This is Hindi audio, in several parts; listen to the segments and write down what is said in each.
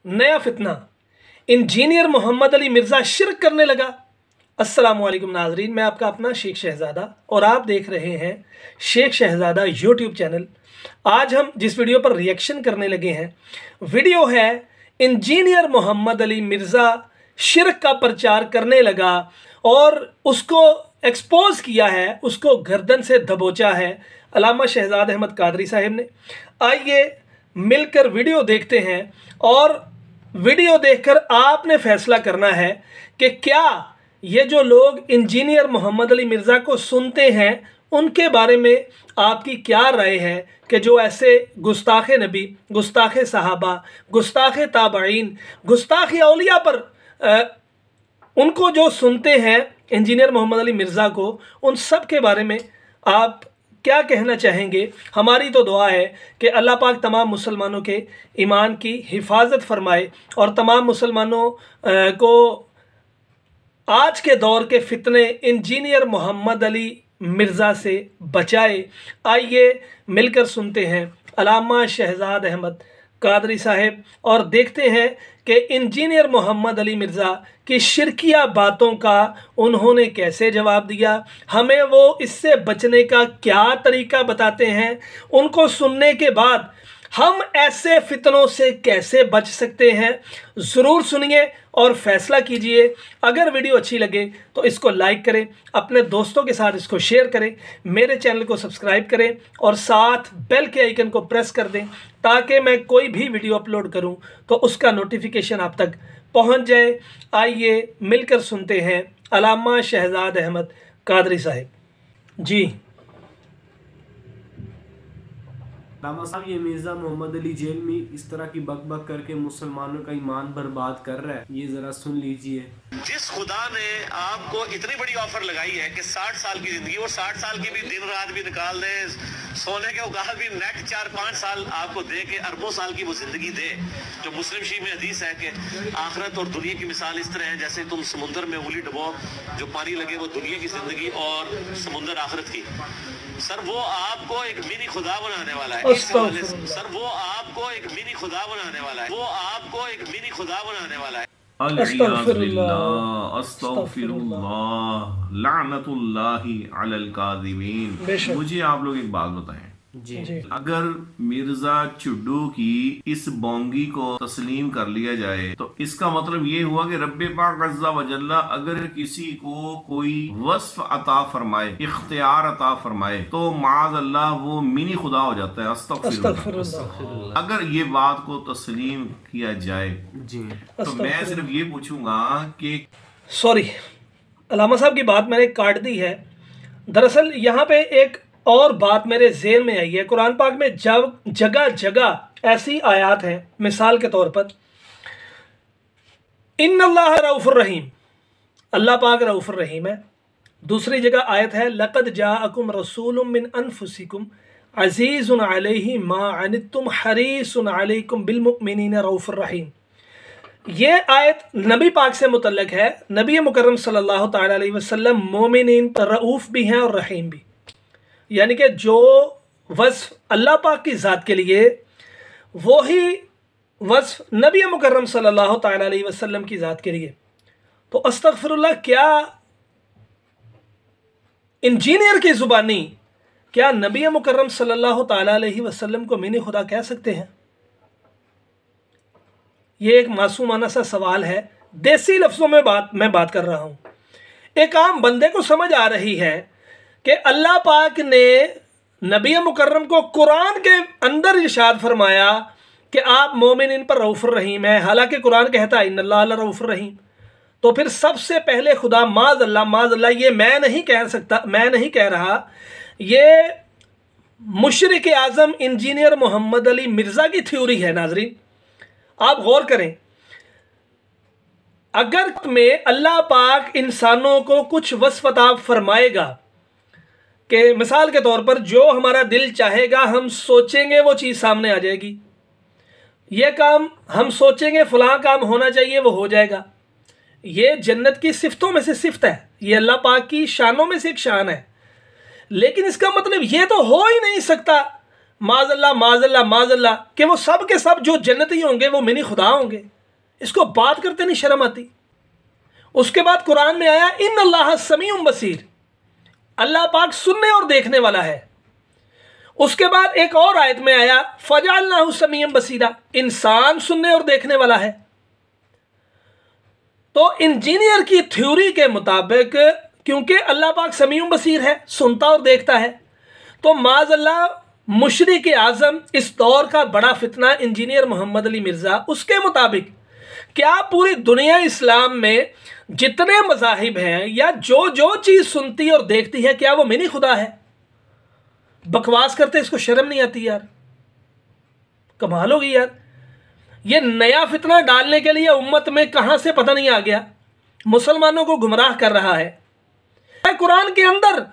नया फितना, इंजीनियर मोहम्मद अली मिर्ज़ा शिरक करने लगा। अस्सलामुअलैकुम नाजरीन, मैं आपका अपना शेख शहज़ादा और आप देख रहे हैं शेख शहज़ादा यूट्यूब चैनल। आज हम जिस वीडियो पर रिएक्शन करने लगे हैं, वीडियो है इंजीनियर मोहम्मद अली मिर्ज़ा शिरक का प्रचार करने लगा और उसको एक्सपोज किया है, उसको गर्दन से दबोचा है अल्लामा शहजाद अहमद कादरी साहब ने। आइए मिलकर वीडियो देखते हैं और वीडियो देखकर आपने फैसला करना है कि क्या ये जो लोग इंजीनियर मोहम्मद अली मिर्ज़ा को सुनते हैं उनके बारे में आपकी क्या राय है कि जो ऐसे गुस्ताख नबी, गुस्ताख सहाबा, गुस्ताख ताबईन, गुस्ताख औलिया पर उनको जो सुनते हैं इंजीनियर मोहम्मद अली मिर्ज़ा को, उन सब के बारे में आप क्या कहना चाहेंगे। हमारी तो दुआ है कि अल्लाह पाक तमाम मुसलमानों के ईमान की हिफाजत फरमाए और तमाम मुसलमानों को आज के दौर के फितने इंजीनियर मोहम्मद अली मिर्ज़ा से बचाए। आइए मिलकर सुनते हैं अल्लामा शहजाद अहमद कादरी साहब और देखते हैं कि इंजीनियर मोहम्मद अली मिर्ज़ा की शिरकिया बातों का उन्होंने कैसे जवाब दिया, हमें वो इससे बचने का क्या तरीका बताते हैं। उनको सुनने के बाद हम ऐसे फितनों से कैसे बच सकते हैं, ज़रूर सुनिए और फैसला कीजिए। अगर वीडियो अच्छी लगे तो इसको लाइक करें, अपने दोस्तों के साथ इसको शेयर करें, मेरे चैनल को सब्सक्राइब करें और साथ बेल के आइकन को प्रेस कर दें ताकि मैं कोई भी वीडियो अपलोड करूं तो उसका नोटिफिकेशन आप तक पहुंच जाए। आइए मिलकर सुनते हैं अल्लामा शहजाद अहमद कादरी साहब जी। अल्लामा साहब, ये मिर्ज़ा मोहम्मद अली जेल में इस तरह की बक करके मुसलमानों का ईमान बर्बाद कर रहा है, ये ज़रा सुन लीजिए। जिस खुदा ने आपको इतनी बड़ी ऑफर लगाई है कि 60 साल की जिंदगी और 60 साल की भी दिन रात भी निकाल दे, सोने के उगाह भी नेक 4-5 साल आपको दे के अरबों साल की वो जिंदगी दे, जो मुस्लिम शी में हदीस है कि आखिरत और दुनिया की मिसाल इस तरह है जैसे तुम समुद्र में उंगली डुबो, जो पानी लगे वो दुनिया की जिंदगी और समुद्र आखिरत की। सर वो आपको एक मिनी खुदा बनाने वाला है, सर वो आपको एक मिनी खुदा बनाने वाला है, वो आपको एक मिनी खुदा बनाने वाला है। लानतुल्लाहि अलल काज़िबीन। मुझे आप लोग एक बात बताएं जी। अगर मिर्जा चुड्डू की इस बोंगी को तस्लीम कर लिया जाए तो इसका मतलब ये हुआ कि रब्बे पाक अज़्ज़ा व जल्ला अगर किसी को कोई वस्फ अता फरमाए, इख्तियार अता फरमाए तो माज़ अल्लाह वो मिनी खुदा हो जाता है। अस्तग़फिरुल्लाह। अगर ये बात को तस्लीम किया जाए जी तो मैं सिर्फ ये पूछूंगा कि सॉरी, अल्लामा साहब की बात मैंने काट दी है। दरअसल यहाँ पे एक और बात मेरे ज़हन में आई है। कुरान पाक में जब जगह जगह ऐसी आयत हैं, मिसाल के तौर पर इन्नल्लाह रऊफ़ुर रहीम, अल्लाह पाक रऊफ़ुर रहीम है। दूसरी जगह आयत है लक़द जाअकुम रसूलुम मिन अनफुसिकुम अज़ीज़ुन अलैहि मा अनित्तुम हरीसुन अलैकुम बिल मुमिनीना रऊफ़ुर रहीम। ये आयत नबी पाक से मुतल्लक है। नबी मुकर्रम सल्लल्लाहु तआला अलैहि वसल्लम मोमिनीन पर रऊफ़ भी हैं और रहीम भी, यानी कि जो वस्फ अल्लाह पाक की ज़ात के लिए वही वस्फ नबी मुकर्रम सल्लल्लाहु तआला अलैहि वसल्लम की ज़ात के लिए। तो अस्तग़फिरुल्लाह, क्या इंजीनियर की ज़ुबानी क्या नबी मुकर्रम सल्लल्लाहु तआला अलैहि वसल्लम को मिनी खुदा कह सकते हैं? ये एक मासूमाना सा सवाल है, देसी लफ्ज़ों में मैं बात कर रहा हूँ। एक आम बंदे को समझ आ रही है कि अल्लाह पाक ने नबी मुकर्रम को कुरान के अंदर इरशाद फरमाया कि आप मोमिन पर रऊफ़ुर रहीम है, हालांकि कुरान कहता है इन्नल्लाह रऊफ़ुर रहीम। तो फिर सबसे पहले खुदा माज़ अल्लाह, ये मैं नहीं कह सकता, मैं नहीं कह रहा, ये मुशरिक आज़म इंजीनियर मोहम्मद अली मिर्ज़ा की थ्योरी है। नाजरीन आप गौर करें, अगर में अल्लाह पाक इंसानों को कुछ वस्फ़ अता फरमाएगा कि मिसाल के तौर पर जो हमारा दिल चाहेगा हम सोचेंगे वो चीज़ सामने आ जाएगी, ये काम हम सोचेंगे फ़लाँ काम होना चाहिए वो हो जाएगा। ये जन्नत की सिफ़तों में से सिफ़त है, ये अल्लाह पाक की शानों में से एक शान है। लेकिन इसका मतलब ये तो हो ही नहीं सकता माज़ल्ला माज़ल्ला माज़ल्ला कि वो सब के सब जो जन्नती होंगे वो मिनी खुदा होंगे। इसको बात करते नहीं शर्म आती। उसके बाद कुरान में आया इन अल्लाह समीउम बसीर, अल्लाह पाक सुनने और देखने वाला है। उसके बाद एक और आयत में आया फजअलनाहु समीअन बसीरा, इंसान सुनने और देखने वाला है। तो इंजीनियर की थ्योरी के मुताबिक क्योंकि अल्लाह पाक समीउम बसीर है, सुनता और देखता है, तो माज़अल्लाह मुशरिक आज़म इस दौर का बड़ा फितना इंजीनियर मोहम्मद अली मिर्ज़ा, उसके मुताबिक क्या पूरी दुनिया इस्लाम में जितने मज़ाहिब हैं या जो जो चीज़ सुनती और देखती है क्या वो मिनी खुदा है? बकवास करते इसको शर्म नहीं आती यार? कमाल होगी यार। ये नया फितना डालने के लिए उम्मत में कहां से पता नहीं आ गया, मुसलमानों को गुमराह कर रहा है। कुरान के अंदर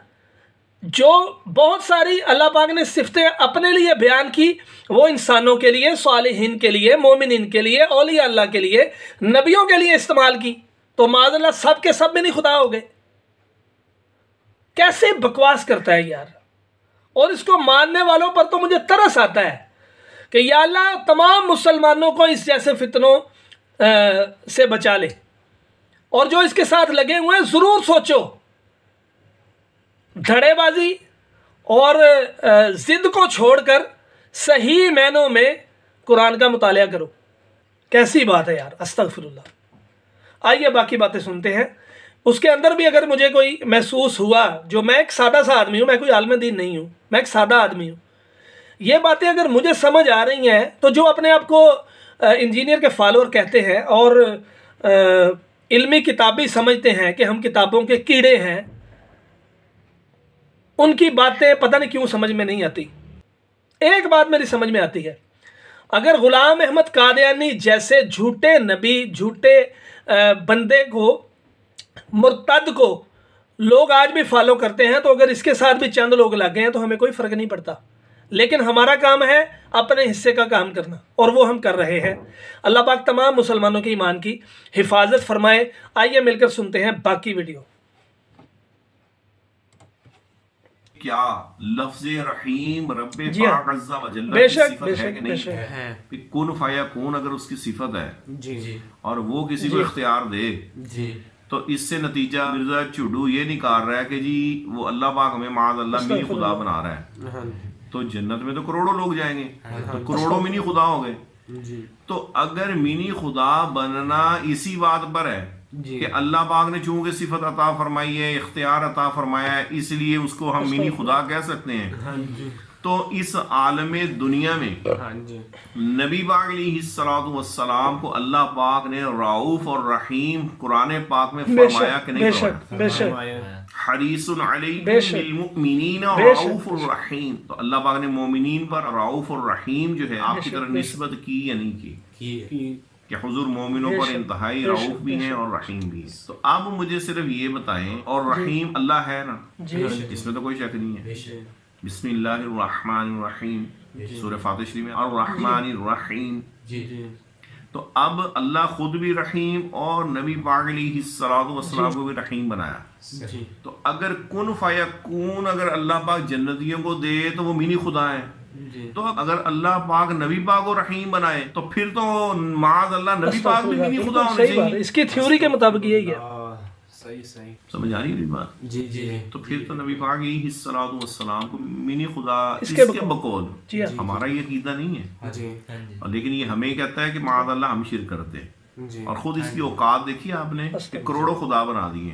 जो बहुत सारी अल्लाह पाक ने सिफतें अपने लिए बयान की, वो इंसानों के लिए, सालिहीन के लिए, मोमिनीन के लिए, औलिया अल्लाह के लिए, नबियों के लिए इस्तेमाल की, तो माज़अल्लाह सब के सब में नहीं खुदा हो गए। कैसे बकवास करता है यार। और इसको मानने वालों पर तो मुझे तरस आता है कि या अल्लाह तमाम मुसलमानों को इस जैसे फितनों से बचा ले, और जो इसके साथ लगे हुए हैं ज़रूर सोचो, धड़ेबाजी और ज़िद को छोड़कर सही मायनों में कुरान का मुतालिया करो। कैसी बात है यार, अस्तगफिरुल्लाह। आइए बाकी बातें सुनते हैं। उसके अंदर भी अगर मुझे कोई महसूस हुआ, जो मैं एक सादा सा आदमी हूँ, मैं कोई आलिम दीन नहीं हूँ, मैं एक सादा आदमी हूँ, ये बातें अगर मुझे समझ आ रही हैं, तो जो अपने आप को इंजीनियर के फॉलोअर कहते हैं और इल्मी किताबी समझते हैं कि हम किताबों के कीड़े हैं, उनकी बातें पता नहीं क्यों समझ में नहीं आती। एक बात मेरी समझ में आती है, अगर गुलाम अहमद कादियानी जैसे झूठे नबी, झूठे बंदे को, मुर्तद को लोग आज भी फॉलो करते हैं, तो अगर इसके साथ भी चंद लोग लग गए हैं तो हमें कोई फ़र्क नहीं पड़ता। लेकिन हमारा काम है अपने हिस्से का काम करना, और वो हम कर रहे हैं। अल्लाह पाक तमाम मुसलमानों के ईमान की हिफाजत फरमाए। आइए मिलकर सुनते हैं बाकी वीडियो। क्या लफ्ज़ रहीम रब्बे जी हाँ, पाक अज़्ज़ा व जल्ला बेशक की सिफत है कि नहीं है? कुन फयकून अगर उसकी सिफत है जी और वो किसी को इख्तियार दे जी, तो इससे नतीजा मिर्जा चुडू ये निकाल रहा है कि जी वो अल्लाह पाक हमें माज़अल्लाह मिनी खुदा बना रहा है, तो जन्नत में तो करोड़ों लोग जाएंगे, तो करोड़ों मिनी खुदा हो गए। तो अगर मिनी खुदा बनना इसी बात पर है कि अल्लाह पाक ने चूंकि सिफत अता फरमाई है, इख्तियार अता फरमाया है, इसलिए उसको हम मिनी खुदा कह सकते हैं, तो इस आलमे दुनिया में नबी पाक अलैहिस्सलातु वस्सलाम को अल्लाह पाक ने रऊफ और रहीम कुरान पाक में फरमाया कि नहीं फरमाया? हरीसुन अलैकुम बिल मुमिनीना रऊफुर रहीम, तो अल्लाह पाक ने मोमिनीन पर रऊफ और रहीम जो है आपकी तरफ निस्बत की या नहीं की? कि हुजूर मोमिनों पर इंतहाई रऊफ भी हैं और रहीम भी है। तो अब मुझे सिर्फ ये बताएं, और रहीम अल्लाह है ना, इसमें तो कोई शक नहीं है। बिस्मिल्लाहिर्रहमानिर्रहीम सूरह फातिहा शरीफ में अर्रहमानिर्रहीम। तो अब अल्लाह खुद भी रहीम और नबी पाक अलैहिस्सलातु वस्सलाम को भी रहीम बनाया। तो अगर कुन फयकून अगर अल्लाह पाक जन्नतियों को दे तो वो मिनी खुदा है, तो अगर अल्लाह पाक नबी पाक को रहीम बनाए तो फिर तो माज़ अल्लाह नबी पाक भी मिनी खुदा होने चाहिए। इसकी थ्योरी के मुताबिक यही है। सही सही समझ आ रही है बात? जी जी। तो फिर तो नबी पाक अलैहिस्सलातु वस्सलाम को मिनी खुदा इसके बकौल हमारा ये अकीदा नहीं है जी, और लेकिन ये हमें कहता है कि माज़ अल्लाह हम शिरक करते हैं, और खुद इसकी औकात देखिए आपने कि करोड़ों खुदा बना दिए।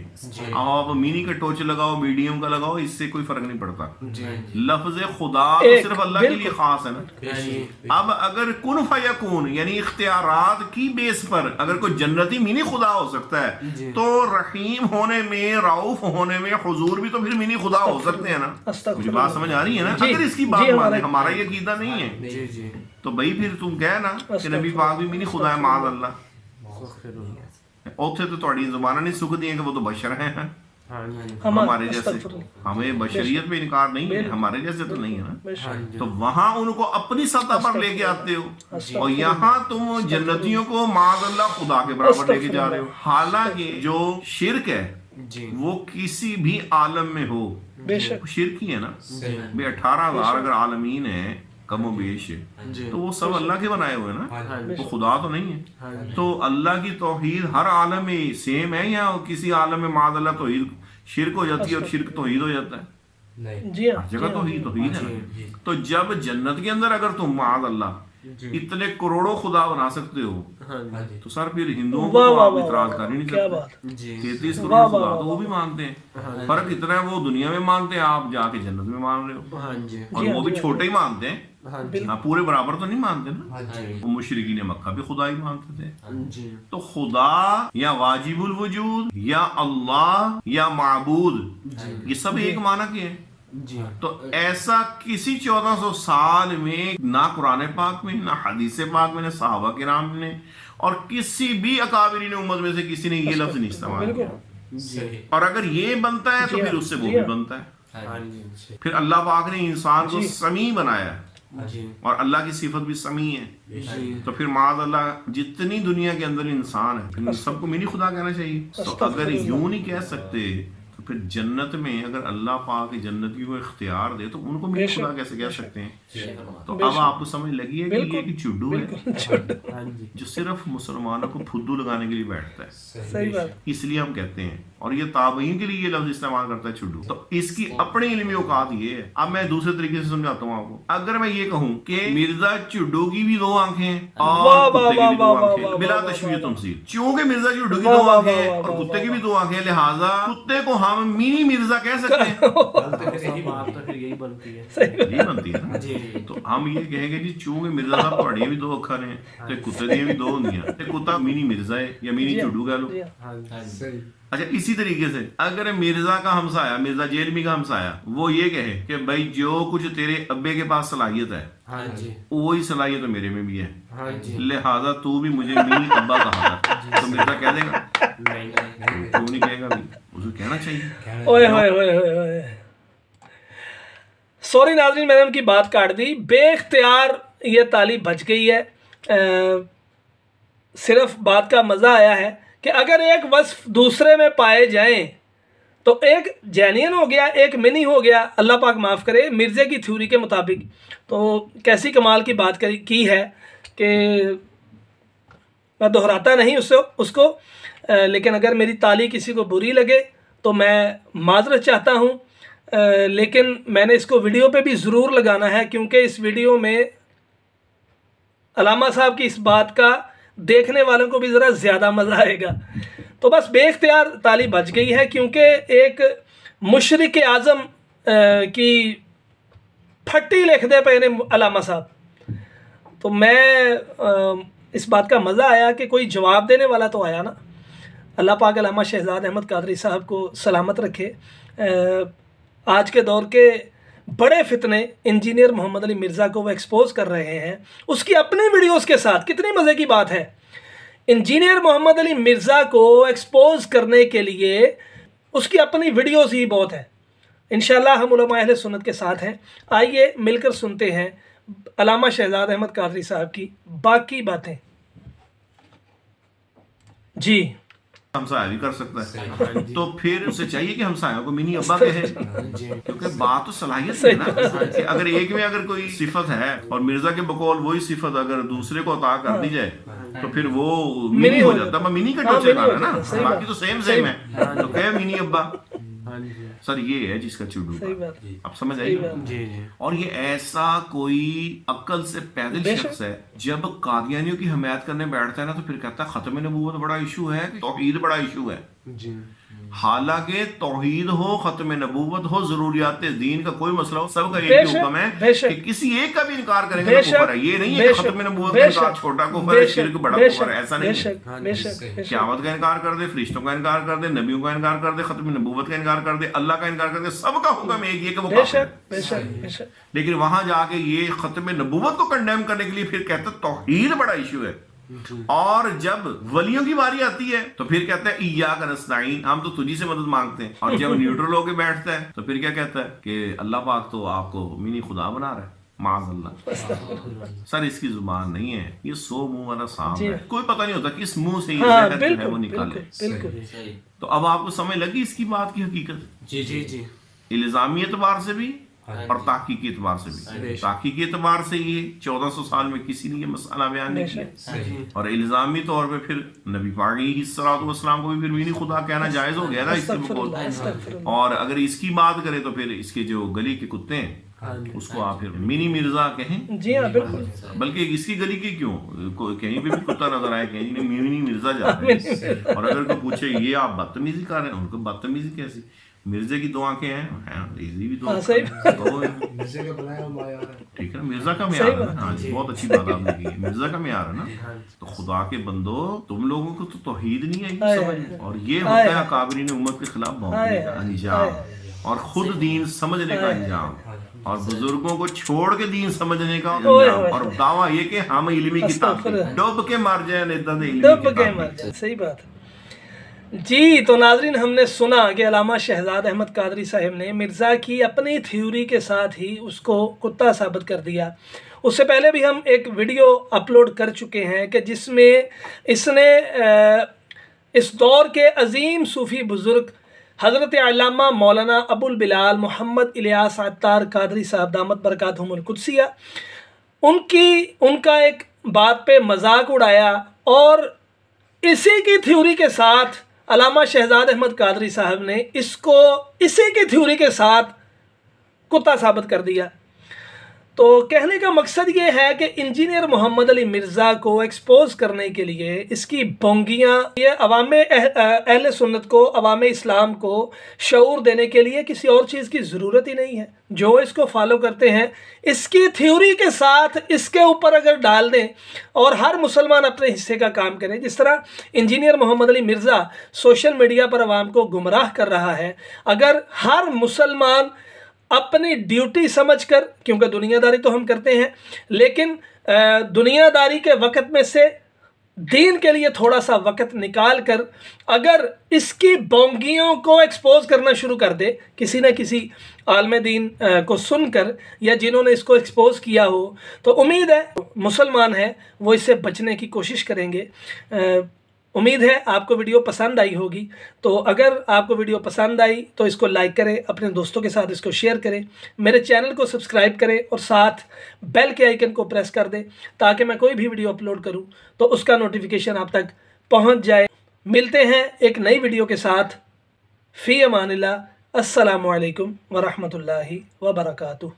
आप मिनी का टोच लगाओ, मीडियम का लगाओ, इससे कोई फर्क नहीं पड़ता। लफ्ज खुदा तो सिर्फ अल्लाह के लिए खास है ना। अब अगर कुन फयकून यानी इख्तियारात की बेस पर अगर कोई जन्नती मिनी खुदा हो सकता है, तो रहीम होने में, रऊफ होने में हुजूर भी तो फिर मिनी खुदा हो सकते हैं ना। मुझे बात समझ आ रही है ना? अगर इसकी बात माने, हमारा ये अकीदा नहीं है, तो भाई फिर तुम कह ना कि नबी पाक भी मिनी खुदा है माज़ अल्लाह। उथे तो थोड़ी जुबाना नहीं सुखती है कि वो तो बशर हैं, हमारे जैसे, हमें बशरियत पे इनकार नहीं है, हमारे जैसे तो नहीं है ना। तो वहां उनको अपनी सतह पर लेके आते हो, और यहाँ तुम जन्नतियों को माज़ अल्लाह खुदा के बराबर लेके जा रहे हो। हालांकि जो शिर्क है वो किसी भी आलम में हो, शिर्क ही है ना। 18,000 अगर आलमीन है कमो बेश जी। तो वो सब अल्लाह के बनाए हुए हैं ना, हाँ वो खुदा तो नहीं है। तो अल्लाह की तौहीद हर आलम में सेम है या किसी आलम में मादल्ला तौहीद शिरक हो जाती है और शिरक तौहीद हो जाता है? जी हाँ, हर जगह तौहीद है ना। तो जब जन्नत के अंदर अगर तुम मादल्ला इतने करोड़ों खुदा बना सकते हो, तो सर फिर हिंदुओं को तो आप इतराज कर ही नहीं सकते। 33 करोड़ खुदा तो वो भी मानते हैं, फर्क इतना है वो दुनिया में मानते हैं, आप जाके जन्नत में मान रहे हो, और वो भी छोटे ही मानते हैं, हाँ पूरे बराबर तो नहीं मानते ना। वो मुशरिकीन मक्का भी खुदा ही मानते थे। तो खुदा या वाजिबुल वजूद या अल्लाह या माबूद, ये सब एक माना के हैं। तो ऐसा किसी 1400 साल में ना कुरान पाक में, ना हदीस पाक में, ना सहाबा किराम ने, और किसी भी अकाबिरीन उम्मत में से किसी ने ये लफ्ज नहीं इस्तेमाल किया। और अगर ये बनता है तो फिर उससे वो भी बनता है। फिर अल्लाह पाक ने इंसान को समी बनाया, और अल्लाह की सिफत भी समी है। तो फिर माद अल्लाह जितनी दुनिया के अंदर इंसान है, सबको मिनी खुदा कहना चाहिए। तो अगर यूं नहीं कह सकते तो फिर जन्नत में अगर अल्लाह पाक जन्नत की वो इख्तियार दे तो उनको मिनी खुदा कैसे कह सकते हैं? तो अब आपको समझ लगी है कि ये एक चुड्डू है जो सिर्फ मुसलमानों को फुद्दू लगाने के लिए बैठता है। सही बात। इसलिए हम कहते हैं, और ये ताबईन के लिए ये लफ्ज इस्तेमाल करता है चुड्डू। तो इसकी अपनी इल्मी औकात ये है। अब मैं दूसरे तरीके से समझाता हूँ आपको। अगर मैं ये कहूँ कि मिर्जा चुड्डू की भी 2 आंखें और कुत्ते की भी 2 आंखें, बिला तशबीह तमसील, चूंकि मिर्जा चुड्डू की 2 आंखें और कुत्ते की भी 2 आंखें, लिहाजा कुत्ते को हम मिनी मिर्जा कह सकते हैं। बात तो फिर यही बनती है, यही बनती है ना। तो हम ये कहेंगे जी चूंकि मिर्जा साहब पढ़े भी 2 अखर हैं, तो कुत्ते दिए भी 2 होंदियां, ते कुत्ता मिनी मिर्जा है या मिनी चुड्डू कह लो। अच्छा, इसी तरीके से अगर मिर्जा का हमसाया, मिर्जा जेलमी का हमसाया, वो ये कहे कि भाई जो कुछ तेरे अब्बे के पास सलाहियत है, वही सलाहियत तो मेरे में भी है, लिहाजा तू भी मुझे मिनी अब्बा कहा था। तो मिर्जा कह देगा? क्यों नहीं कहेगा? भी उसे कहना चाहिए। ओए होए होए होए, सॉरी नाज़रीन, मैंने उनकी बात काट दी। बेख्तियार ये ताली बच गई है। सिर्फ बात का मज़ा आया है कि अगर एक वस्फ दूसरे में पाए जाएं तो एक जेन्युइन हो गया, एक मिनी हो गया। अल्लाह पाक माफ़ करे, मिर्ज़े की थ्योरी के मुताबिक तो कैसी कमाल की बात की है कि मैं दोहराता नहीं उसको, लेकिन अगर मेरी ताली किसी को बुरी लगे तो मैं माज़रत चाहता हूँ। लेकिन मैंने इसको वीडियो पे भी ज़रूर लगाना है, क्योंकि इस वीडियो में अलामा साहब की इस बात का देखने वालों को भी ज़रा ज़्यादा मज़ा आएगा। तो बस बेख्तियार ताली बच गई है, क्योंकि एक मुशरिक आज़म की फट्टी लिख दे पे ने अलामा साहब। तो मैं इस बात का मज़ा आया कि कोई जवाब देने वाला तो आया ना। अल्लाह पाक अल्लामा शहजाद अहमद कादरी साहब को सलामत रखे। आज के दौर के बड़े फितने इंजीनियर मोहम्मद अली मिर्ज़ा को वो एक्सपोज कर रहे हैं, उसकी अपनी वीडियोस के साथ। कितनी मज़े की बात है, इंजीनियर मोहम्मद अली मिर्ज़ा को एक्सपोज करने के लिए उसकी अपनी वीडियोस ही बहुत है। इंशाल्लाह हम उलमा अहले सुन्नत के साथ हैं। आइए मिलकर सुनते हैं अल्लामा शहजाद अहमद कादरी साहब की बाकी बातें। जी, हमसाया भी कर सकता है, तो फिर उसे चाहिए कि हमसाया को मिनी अब्बा कहे, क्योंकि बात तो सलाहियत है ना। कि अगर एक में अगर कोई सिफत है और मिर्जा के बकौल वही सिफत अगर दूसरे को अता कर दी जाए तो फिर वो मिनी हो जाता। मिनी का टच लगा है ना, बाकी तो सेम है, तो कहे मिनी अब्बा। सर ये है जिसका चुड्डू, आप समझ आइए। और ये ऐसा कोई अक्ल से पैदल शख्स है, जब कादियानियों की हमायत करने बैठता है ना तो फिर कहता है खत्म नबूवत बड़ा इशू है, तौहीद बड़ा इशू है। हालांकि तौहीद हो, खत्म नबूवत हो, जरूरियात दीन का कोई मसला हो, सबका एक ही हुक्म है कि किसी एक का भी इनकार करेंगे तो कुफर है। ये नहीं है कि खत्म नबूवत का इनकार छोटा कुफर है, शिर्क बड़ा कुफर है, ऐसा नहीं है। क़यामत का इनकार कर दे, फरिश्तों का इनकार कर दे, नबियों का इनकार कर दे, खत्म नबूवत का इनकार कर दे, अल्लाह का इनकार कर दे, सबका हुक्म एक ही है कि वो काफिर है। लेकिन वहां जाके ये खत्म नबूवत को कंडेम करने के लिए फिर कहते तौहीद बड़ा इशू है। और जब वलियों की बारी आती है तो फिर कहता है इय्याक नस्तईन, हम तो तुझी से मदद मांगते हैं। और जब न्यूट्रल होके बैठता है तो फिर क्या कहता है कि अल्लाह पाक तो आपको मिनी खुदा बना रहा है, माज़अल्लाह। सर इसकी जुबान नहीं है, ये 100 मुंह वाला सांप है, कोई पता नहीं होता किस मुंह से ये जहर जो है वो निकाले। तो अब आपको समझ लगी इसकी बात की हकीकत। जी जी जी, इल्जामी एतबार से भी और ताहकीकी एतबार से भी। ताहकीकी एतबार से ये 1400 साल में किसी ने ये मसला बयान नहीं किया, और इल्जामी तौर पे फिर नबी पाक अलैहिस्सलाम को भी फिर वीनी खुदा कहना जायज हो गया ना इसके बकौल। और अगर इसकी बात करें तो फिर इसके जो गली के कुत्ते हैं उसको आप फिर मिनी मिर्जा कहें। जी हाँ बिल्कुल, बल्कि इसकी गली के क्यों, कहीं पे भी कुत्ता नजर आए कहीं नहीं मिनी मिर्जा जाता है। और अगर कोई पूछे ये आप बदतमीजी कर रहे हैं, उनको बदतमीजी कैसी, मिर्जे की दो आंखें हैं, इजी भी दो, ठीक है ना, मिर्जा का म्यार है ना। हाँ जी, बहुत अच्छी बात आपने की, मिर्जा का म्यार है ना। तो खुदा के बंदो, तुम लोगों को तो तौहीद नहीं आई समझ, और ये होता है अकाबरीन उम्मत के खिलाफ भौंकने का अंजाम, और खुद दीन समझने का अंजाम, और बुजुर्गों को छोड़ के दीन समझने का अंजाम, और दावा ये कि हम इल्मी किताब डुब के मर जाए, डुब के मर जाए। सही बात है जी। तो नाजरीन, हमने सुना कि अल्लामा शहजाद अहमद कादरी साहब ने मिर्ज़ा की अपनी थ्योरी के साथ ही उसको कुत्ता साबित कर दिया। उससे पहले भी हम एक वीडियो अपलोड कर चुके हैं कि जिसमें इसने इस दौर के अजीम सूफ़ी बुज़ुर्ग हज़रत अल्लामा मौलाना अबुल बिलाल मोहम्मद इलियास अत्तार कादरी साहब दामत बरकातहुमुल कुद्सिया उनका एक बात पे मजाक उड़ाया, और इसी की थ्योरी के साथ अल्लामा शहजाद अहमद कादरी साहब ने इसको इसी की थ्योरी के साथ कुत्ता साबित कर दिया। तो कहने का मकसद ये है कि इंजीनियर मोहम्मद अली मिर्ज़ा को एक्सपोज करने के लिए इसकी बोंगियाँ, ये अवामे अहले सुन्नत को, अवामे इस्लाम को शऊर देने के लिए किसी और चीज़ की ज़रूरत ही नहीं है। जो इसको फॉलो करते हैं इसकी थ्योरी के साथ इसके ऊपर अगर डाल दें और हर मुसलमान अपने हिस्से का काम करें, जिस तरह engineer Mohammad Ali Mirza social media पर आवाम को गुमराह कर रहा है, अगर हर मुसलमान अपनी ड्यूटी समझकर, क्योंकि दुनियादारी तो हम करते हैं, लेकिन दुनियादारी के वक़्त में से दीन के लिए थोड़ा सा वक़्त निकाल कर अगर इसकी बोंगियों को एक्सपोज करना शुरू कर दे, किसी न किसी आलम दीन को सुनकर या जिन्होंने इसको एक्सपोज किया हो, तो उम्मीद है मुसलमान है वो इससे बचने की कोशिश करेंगे। उम्मीद है आपको वीडियो पसंद आई होगी। तो अगर आपको वीडियो पसंद आई तो इसको लाइक करें, अपने दोस्तों के साथ इसको शेयर करें, मेरे चैनल को सब्सक्राइब करें और साथ बेल के आइकन को प्रेस कर दें ताकि मैं कोई भी वीडियो अपलोड करूं तो उसका नोटिफिकेशन आप तक पहुंच जाए। मिलते हैं एक नई वीडियो के साथ। फ़ी अमानिल्लाह। अस्सलामु अलैकुम व रहमतुल्लाहि व बरकातुहू।